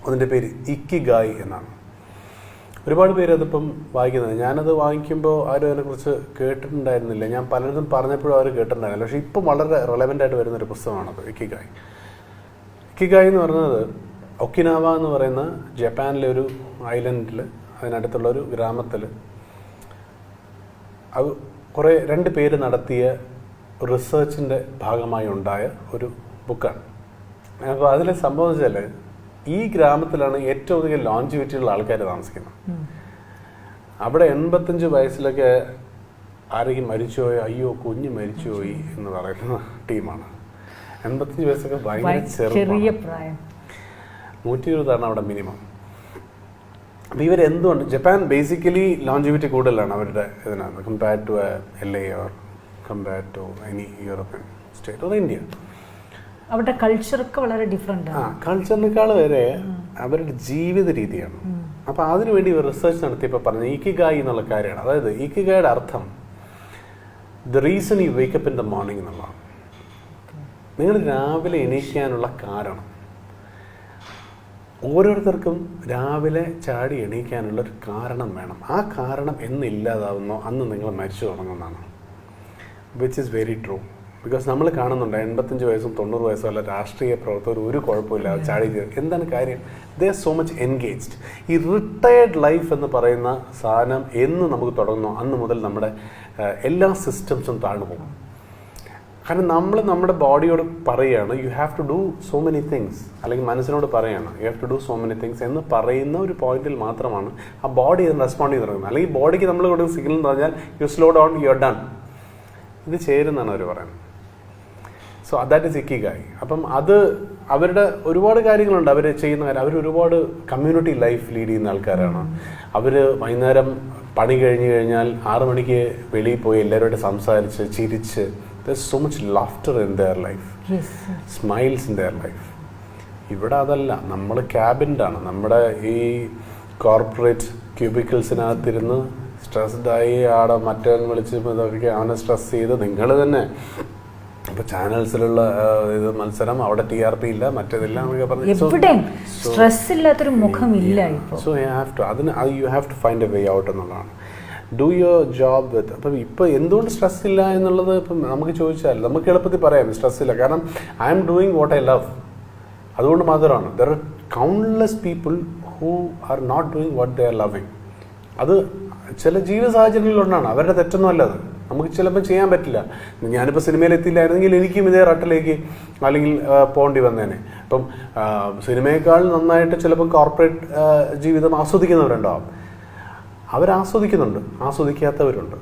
അതിൻ്റെ പേര് ഇക്കിഗായ് എന്നാണ്. ഒരുപാട് പേര് അതിപ്പം വായിക്കുന്നത്. ഞാനത് വാങ്ങിക്കുമ്പോൾ ആരും അതിനെക്കുറിച്ച് കേട്ടിട്ടുണ്ടായിരുന്നില്ല. ഞാൻ പലരും പറഞ്ഞപ്പോഴും അവർ കേട്ടിട്ടുണ്ടായിരുന്നില്ല. പക്ഷേ ഇപ്പം വളരെ റെലവൻ്റ് ആയിട്ട് വരുന്നൊരു പുസ്തകമാണത് ഇക്കിഗായ്. ഇക്കിഗായ് എന്ന് പറയുന്നത് ഒക്കിനാവ എന്ന് പറയുന്ന ജപ്പാനിലെ ഒരു ഐലൻഡിൽ, അതിനടുത്തുള്ളൊരു ഗ്രാമത്തിൽ അത് രണ്ട് പേര് നടത്തിയ റിസർച്ചിൻ്റെ ഭാഗമായി ഉണ്ടായ ഒരു ബുക്കാണ്. അപ്പോൾ അതിൽ സംഭവിച്ചാൽ ഈ ഗ്രാമത്തിലാണ് ഏറ്റവും അധികം ലോഞ്ചിവിറ്റിയുള്ള ആൾക്കാർ താമസിക്കുന്നത്. അവിടെ 85 വയസ്സിലൊക്കെ ആരെങ്കിലും മരിച്ചുപോയോ, അയ്യോ കുഞ്ഞ് മരിച്ചുപോയി എന്ന് പറയുന്ന ടീമാണ്. 85 വയസ്സൊക്കെ ഭയങ്കര ചെറിയ പ്രായം. 120 അവിടെ മിനിമം. അപ്പോൾ ഇവരെന്തുകൊണ്ട് ജപ്പാൻ ബേസിക്കലി ലോഞ്ചിവിറ്റി കൂടുതലാണ് അവരുടെ ഇതിനകത്ത് compared to LA or compared to any European state or India. അവരുടെ കൾച്ചറൊക്കെ വളരെ ഡിഫറെൻ്റ് ആണ്. കൾച്ചറിനേക്കാൾ വരെ അവരുടെ ജീവിത രീതിയാണ്. അപ്പോൾ അതിനുവേണ്ടി ഇവർ റിസർച്ച് നടത്തിയപ്പോൾ പറഞ്ഞ ഇക്കിഗായ് എന്നുള്ള കാര്യമാണ്. അതായത് ഇക്കിഗായുടെ അർത്ഥം the reason U wake up in the morning എന്നുള്ളതാണ്. നിങ്ങൾ രാവിലെ എണീക്കാനുള്ള കാരണം. ഓരോരുത്തർക്കും രാവിലെ ചാടി എണീക്കാനുള്ളൊരു കാരണം വേണം. ആ കാരണം എന്നില്ലാതാവുന്നോ അന്ന് നിങ്ങൾ മരിച്ചു തുടങ്ങുന്നതാണ്. Which is very true. Because നമ്മൾ കാണുന്നുണ്ട് 85 വയസ്സും 90 വയസ്സും അല്ല രാഷ്ട്രീയ പ്രവർത്തകർ ഒരു കുഴപ്പമില്ല ചാടി. എന്താണ് കാര്യം? They are so much engaged. ഈ റിട്ടയർഡ് ലൈഫ് എന്ന് പറയുന്ന സാധനം എന്ന് നമുക്ക് തുടങ്ങുന്നു അന്ന് മുതൽ നമ്മുടെ എല്ലാ സിസ്റ്റംസും താഴ്ന്നു പോകും. കാരണം നമ്മൾ നമ്മുടെ ബോഡിയോട് പറയുകയാണ് you have to do so many things, അല്ലെങ്കിൽ മനസ്സിനോട് പറയുകയാണ് you have to do so many things എന്ന് പറയുന്ന ഒരു പോയിന്റിൽ മാത്രമാണ് ആ ബോഡി അതിന് റെസ്പോണ്ട് ചെയ്ത് തുടങ്ങുന്നത്. അല്ലെങ്കിൽ ബോഡിക്ക് നമ്മൾ കൊടുക്കുന്ന സിഗ്നൽ എന്ന് പറഞ്ഞാൽ you slow down, you are done. ഇത് ചേരുന്നതാണ് അവർ പറയുന്നത്. So that is ikigai. അപ്പം അത് അവരുടെ ഒരുപാട് കാര്യങ്ങളുണ്ട് അവർ ചെയ്യുന്ന കാര്യം. അവർ ഒരുപാട് കമ്മ്യൂണിറ്റി ലൈഫ് ലീഡ് ചെയ്യുന്ന ആൾക്കാരാണ്. അവർ വൈകുന്നേരം പണി കഴിഞ്ഞ് കഴിഞ്ഞാൽ 6 മണിക്ക് വെളിയിൽ പോയി എല്ലാവരുമായിട്ട് സംസാരിച്ച് ചിരിച്ച്. There's so much laughter in their life. Yes. Smiles in their life. ഇവിടെ അതല്ല, നമ്മൾ ക്യാബിൻ്റാണ്. നമ്മുടെ ഈ കോർപ്പറേറ്റ് ക്യൂബിക്കിൾസിനകത്തിരുന്ന് സ്ട്രെസ്ഡായി ആടെ മറ്റേ വിളിച്ച് ഇതൊക്കെ അവനെ സ്ട്രെസ് ചെയ്ത് നിങ്ങൾ തന്നെ ഇപ്പോൾ ചാനൽസിലുള്ള ഇത് മത്സരം, അവിടെ TRP ഇല്ല, മറ്റേതില്ല എന്നൊക്കെ പറഞ്ഞു. സ്ട്രെസ് ഇല്ലാത്തൊരു മുഖമില്ല. So you have to find a way out എന്നുള്ളതാണ്. Do your job with. അപ്പം ഇപ്പോൾ എന്തുകൊണ്ട് സ്ട്രെസ് ഇല്ല എന്നുള്ളത് ഇപ്പം നമുക്ക് ചോദിച്ചാൽ നമുക്ക് എളുപ്പത്തിൽ പറയാം സ്ട്രെസ് ഇല്ല. കാരണം I am doing what I love. അതുകൊണ്ട് മാത്രമാണ്. There are countless people who are not doing what they are loving. അത് ചില ജീവിത സാഹചര്യങ്ങളിലൊന്നാണ്, അവരുടെ തെറ്റൊന്നും അല്ല. അത് നമുക്ക് ചിലപ്പോൾ ചെയ്യാൻ പറ്റില്ല. ഞാനിപ്പോൾ സിനിമയിൽ എത്തിയില്ലായിരുന്നെങ്കിൽ എനിക്കും ഇതേ റട്ടിലേക്ക് അല്ലെങ്കിൽ പോകേണ്ടി വന്നേനെ. ഇപ്പം സിനിമയേക്കാൾ നന്നായിട്ട് ചിലപ്പം കോർപ്പറേറ്റ് ജീവിതം ആസ്വദിക്കുന്നവരുണ്ടാവും. അവരാസ്വദിക്കുന്നുണ്ട്, ആസ്വദിക്കാത്തവരുണ്ട്.